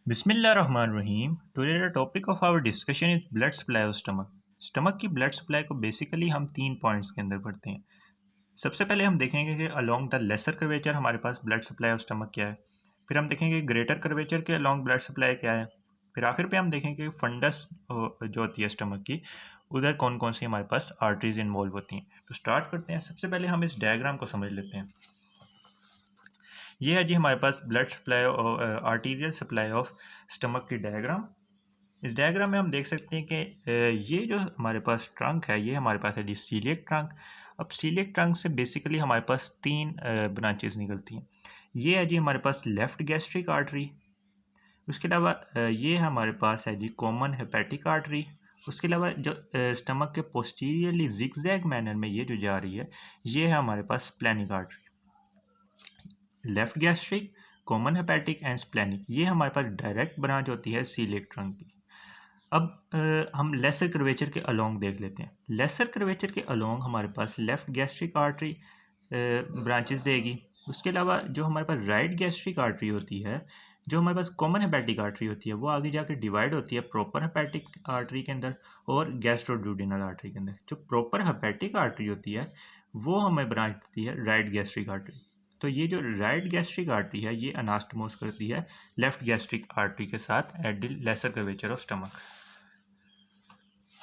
बिस्मिल्लाहिर्रहमानिर्रहीम। Today the topic of our discussion is blood supply of stomach. Stomach की blood supply को basically हम 3 points के अंदर पढ़ते हैं। सबसे पहले हम देखेंगे कि अलोंग द लेसर कर्वेचर हमारे पास ब्लड सप्लाई ऑफ स्टमक क्या है। फिर हम देखेंगे ग्रेटर कर्वेचर के अलोंग ब्लड सप्लाई क्या है। फिर आखिर पे हम देखेंगे फंडस जो होती है स्टमक की, उधर कौन कौन सी हमारे पास आर्टरीज इन्वॉल्व होती हैं। तो स्टार्ट करते हैं। सबसे पहले हम इस डायग्राम को समझ लेते हैं। ये है जी हमारे पास blood supply arterial supply of stomach की डायग्राम। इस डायग्राम में हम देख सकते हैं कि ये जो हमारे पास ट्रंक है, ये हमारे पास है जी सीलिएक ट्रंक। अब सीलिएक ट्रंक से बेसिकली हमारे पास 3 ब्रांचेस निकलती हैं। ये है जी हमारे पास लेफ्ट गैस्ट्रिक आर्टरी। उसके अलावा ये हमारे पास है जी कॉमन हेपेटिक आर्टरी। उसके अलावा जो स्टमक के पोस्टीरियरली जिगजैग मैनर में ये जो जा रही है, ये है हमारे पास splenic artery. Left gastric, common hepatic and splenic, ये हमारे पास डायरेक्ट ब्रांच होती है सीलिएक ट्रंक की। अब हम लेसर कर्वेचर के अलोंग देख लेते हैं। लेसर कर्वेचर के अलोंग हमारे पास लेफ्ट गैस्ट्रिक आर्टरी ब्रांचेस देगी। उसके अलावा जो हमारे पास राइट गैस्ट्रिक आर्टरी होती है, जो हमारे पास कॉमन हेपेटिक आर्टरी होती है, वो आगे जाकर डिवाइड होती है प्रॉपर हेपेटिक आर्टरी के अंदर और गैस्ट्रोड्यूडिनल आर्टरी के अंदर। जो प्रॉपर हेपेटिक आर्टरी होती है वो हमें ब्रांच देती है राइट गैस्ट्रिक आर्टरी। तो ये जो राइट गैस्ट्रिक आर्टरी है, ये अनास्टोमोस करती है लेफ्ट गैस्ट्रिक आर्टरी के साथ at the lesser curvature of stomach.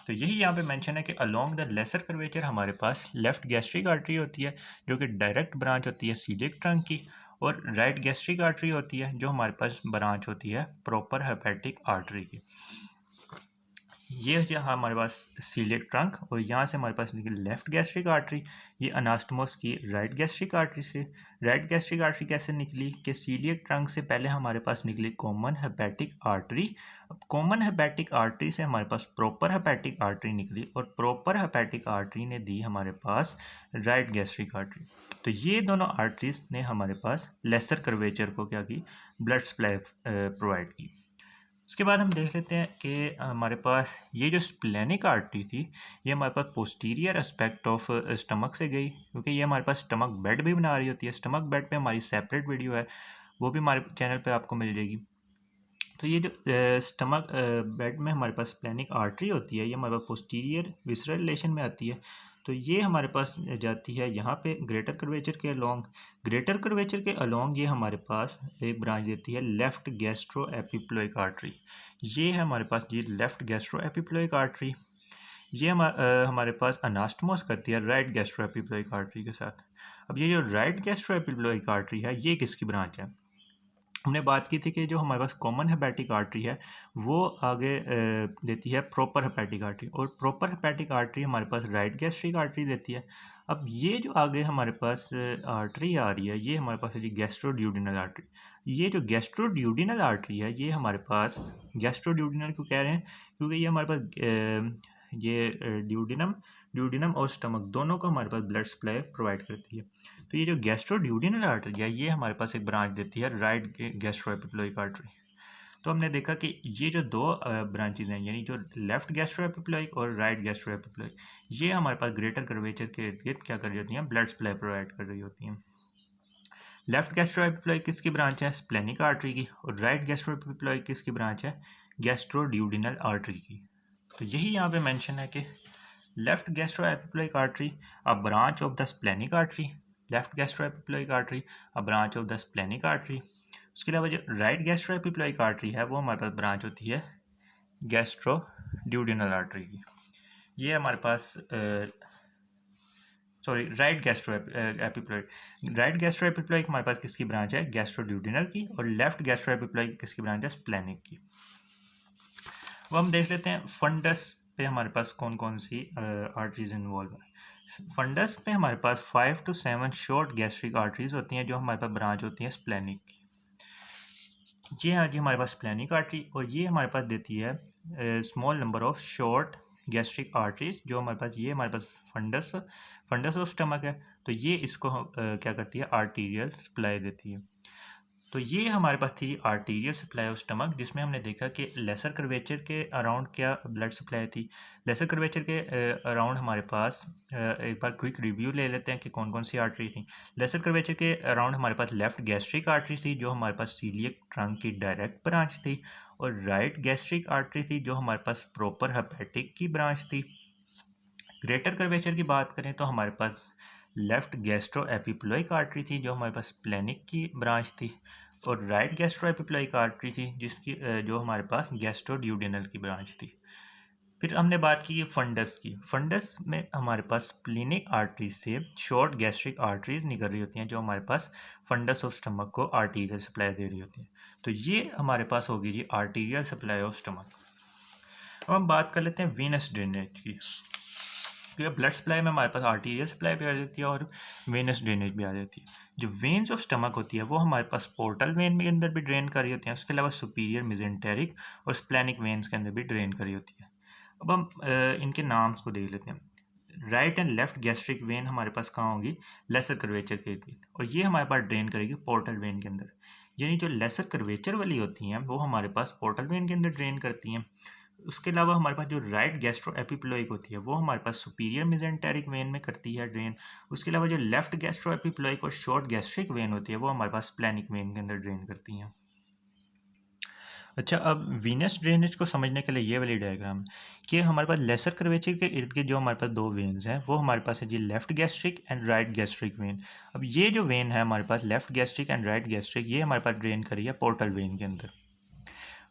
तो यही यहाँ पे मेंशन है कि अलोंग द लेसर कर्वेचर हमारे पास लेफ्ट गैस्ट्रिक आर्टरी होती है, जो कि डायरेक्ट ब्रांच होती है सीलिएक ट्रंक की, और राइट गैस्ट्रिक आर्टरी होती है जो हमारे पास ब्रांच होती है प्रॉपर हेपेटिक आर्टरी की। ये जो हमारे पास सीलिएक ट्रंक, और यहाँ से हमारे पास निकली लेफ्ट गैस्ट्रिक आर्टरी, ये अनास्टोमोस की राइट गैस्ट्रिक आर्टरी से। राइट गैस्ट्रिक आर्टरी कैसे निकली कि सीलिएक ट्रंक से पहले हमारे पास निकली कॉमन हेपेटिक आर्टरी। अब कॉमन हेपेटिक आर्टरी से हमारे पास प्रॉपर हेपेटिक आर्टरी निकली, और प्रॉपर हेपेटिक आर्टरी ने दी हमारे पास राइट गैस्ट्रिक आर्टरी। तो ये दोनों आर्टरीज ने हमारे पास लेसर कर्वेचर को क्या की, ब्लड सप्लाई प्रोवाइड की। उसके बाद हम देख लेते हैं कि हमारे पास ये जो स्प्लेनिक आर्टरी थी, ये हमारे पास पोस्टीरियर एस्पेक्ट ऑफ स्टमक से गई, क्योंकि ये हमारे पास स्टमक बेड भी बना रही होती है। स्टमक बेड पे हमारी सेपरेट वीडियो है, वो भी हमारे चैनल पे आपको मिल जाएगी। तो ये जो स्टमक बेड में हमारे पास स्प्लेनिक आर्टरी होती है, ये हमारे पास पोस्टीरियर विसरल रिलेशन में आती है। तो ये हमारे पास जाती है यहाँ पे ग्रेटर कर्वेचर के अलोंग। ग्रेटर कर्वेचर के अलोंग ये हमारे पास एक ब्रांच देती है लेफ्ट गैस्ट्रो एपिप्लोइक आर्टरी। ये है हमारे पास ये लेफ्ट गैस्ट्रो एपिप्लोइक आर्टरी। ये हमारे पास अनास्टोमोस करती है राइट गैस्ट्रो एपिप्लोइक आर्टरी के साथ। अब ये जो राइट गैस्ट्रो एपिप्लोइक आर्टरी है, ये किसकी ब्रांच है? हमने बात की थी कि जो हमारे पास कॉमन हेपेटिक आर्टरी है, वो आगे देती है प्रॉपर हेपेटिक आर्टरी, और प्रॉपर हेपेटिक आर्टरी हमारे पास राइट गैस्ट्रिक आर्टरी देती है। अब ये जो आगे हमारे पास आर्टरी आ रही है, ये हमारे पास है जी गैस्ट्रोड्यूडिनल आर्टरी। ये जो गैस्ट्रोड्यूडिनल आर्टरी है, ये हमारे पास गैस्ट्रोड्यूडिनल क्यों कह रहे हैं? क्योंकि ये हमारे पास ये ड्यूडिनम और स्टमक दोनों को हमारे पास ब्लड सप्लाई प्रोवाइड करती है। तो ये जो गैस्ट्रोड्यूडिनल आर्टरी है, ये हमारे पास एक ब्रांच देती है राइट गैस्ट्रोएपिप्लोइक आर्टरी। तो हमने देखा कि ये जो दो ब्रांचेज हैं, यानी जो लेफ्ट गैस्ट्रोएपिप्लोइक और राइट गैस्ट्रोएपिप्लोइक, ये हमारे पास ग्रेटर कर्वेचर के इर्द गिर्द क्या कर रही होती हैं, ब्लड सप्लाई प्रोवाइड कर रही होती हैं। लेफ्ट गैस्ट्रोएपिप्लोइक किसकी ब्रांच है? स्प्लेनिक आर्टरी की। और राइट गैस्ट्रोएपिप्लोइक किसकी ब्रांच है? गैस्ट्रोड्यूडिनल आर्टरी की। तो यही यहाँ पे मेंशन है कि left gastroepiploic artery a branch of the splenic artery. Left gastroepiploic artery a branch of the splenic artery. उसके अलावा जो राइट गैस्ट्रोएपिप्लोइक आर्टरी है, वो हमारे पास ब्रांच होती है गैस्ट्रोड्यूडिनल आर्टरी की। ये हमारे पास sorry right gastroepiploic. Right gastroepiploic हमारे पास किसकी ब्रांच है? गैस्ट्रोड्यूडिनल की। और लेफ्ट गैस्ट्रोएपिप्लोइक किसकी ब्रांच है? स्प्लेनिक की। अब हम देख लेते हैं फंडस पे हमारे पास कौन कौन सी आर्टरीज इन्वॉल्व है। फंडस पे हमारे पास 5 to 7 शॉर्ट गैस्ट्रिक आर्टरीज होती हैं, जो हमारे पास ब्रांच होती हैं स्प्लेनिक की। ये है जी हमारे पास स्प्लेनिक आर्टरी, और ये हमारे पास देती है small number of short gastric arteries, जो हमारे पास ये हमारे पास फंडस ऑफ स्टमक है। तो ये इसको क्या करती है? आर्टीरियल सप्लाई देती है। तो ये हमारे पास थी आर्टीरियल सप्लाई ऑफ स्टमक, जिसमें हमने देखा कि लेसर कर्वेचर के अराउंड क्या ब्लड सप्लाई थी। लेसर कर्वेचर के अराउंड हमारे पास एक बार क्विक रिव्यू ले लेते हैं कि कौन कौन सी आर्टरी थी। लेसर कर्वेचर के अराउंड हमारे पास लेफ्ट गैस्ट्रिक आर्टरी थी, जो हमारे पास सीलियक ट्रंक की डायरेक्ट ब्रांच थी, और राइट गैस्ट्रिक आर्टरी थी, जो हमारे पास प्रॉपर हेपेटिक की ब्रांच थी। ग्रेटर कर्वेचर की बात करें तो हमारे पास लेफ्ट गैस्ट्रो एपिप्लोइक आर्टरी थी, जो हमारे पास स्प्लेनिक की ब्रांच थी, और राइट गैस्ट्रो एपिप्लोइक आर्टरी थी, जिसकी जो हमारे पास गैस्ट्रोड्यूडेनल की ब्रांच थी। फिर हमने बात की फंडस की। फंडस में हमारे पास स्प्लेनिक आर्टरी से शॉर्ट गैस्ट्रिक आर्टरीज निकल रही होती हैं, जो हमारे पास फंडस ऑफ स्टमक को आर्टीरियल सप्लाई दे रही होती हैं। तो ये हमारे पास होगी जी आर्टीरियल सप्लाई ऑफ स्टमक। अब हम बात कर लेते हैं वीनस ड्रेनेज की। तो ब्लड सप्लाई में हमारे पास आर्टीरियल सप्लाई भी आ जाती है और वेनस ड्रेनेज भी आ जाती है। जो वेन्स ऑफ स्टमक होती है वो हमारे पास पोर्टल वेन के अंदर भी ड्रेन कर रही होती हैं, उसके अलावा सुपीरियर मिजेंटेरिक और स्प्लेनिक वेन्स के अंदर भी ड्रेन कर रही होती है। अब हम इनके नाम्स को देख लेते हैं। Right and left gastric when हमारे पास कहाँ होगी? लेसर कर्वेचर के इर्द, और ये हमारे पास ड्रेन करेगी पोर्टल वेन के अंदर। यानी जो लेसर कर्वेचर वाली होती हैं वो हमारे पास पोर्टल वेन के अंदर ड्रेन करती हैं। उसके अलावा हमारे पास जो राइट गैस्ट्रो एपिप्लोइक होती है वो हमारे पास सुपीरियर मिजेंटेरिक वेन में करती है ड्रेन। उसके अलावा जो लेफ्ट गैस्ट्रो एपिप्लोइक और शॉर्ट गैस्ट्रिक वेन होती है वो हमारे पास स्प्लेनिक वेन के अंदर ड्रेन करती हैं। अच्छा, अब वीनस ड्रेनेज को समझने के लिए ये वाली डायग्राम कि हमारे पास लेसर कर्वेचर के इर्द गिर्द जो हमारे पास दो वेन्स हैं वो हमारे पास है जी left gastric and right gastric vein. अब ये जो वेन है हमारे पास left gastric and right gastric, ये हमारे पास ड्रेन करी है पोर्टल वेन के अंदर।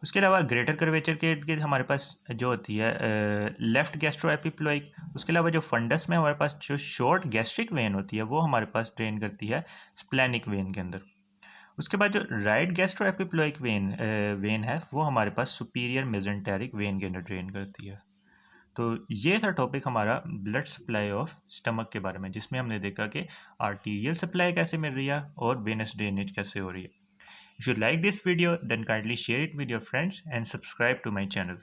उसके अलावा ग्रेटर कर्वेचर के इर्द गिर्द हमारे पास जो होती है लेफ्ट गैस्ट्रो एपिप्लोइक। उसके अलावा जो फंडस में हमारे पास जो शॉर्ट गैस्ट्रिक वेन होती है वो हमारे पास ड्रेन करती है स्प्लेनिक वेन के अंदर। उसके बाद जो राइट गैस्ट्रो एपिप्लोइक वेन है वो हमारे पास सुपीरियर मेजेंटेरिक वेन के अंदर ड्रेन करती है। तो ये था टॉपिक हमारा ब्लड सप्लाई ऑफ स्टमक के बारे में, जिसमें हमने देखा कि आर्टीरियल सप्लाई कैसे मिल रही है और वेनस ड्रेनेज कैसे हो रही है। If you like this video, then kindly share it with your friends and subscribe to my channel.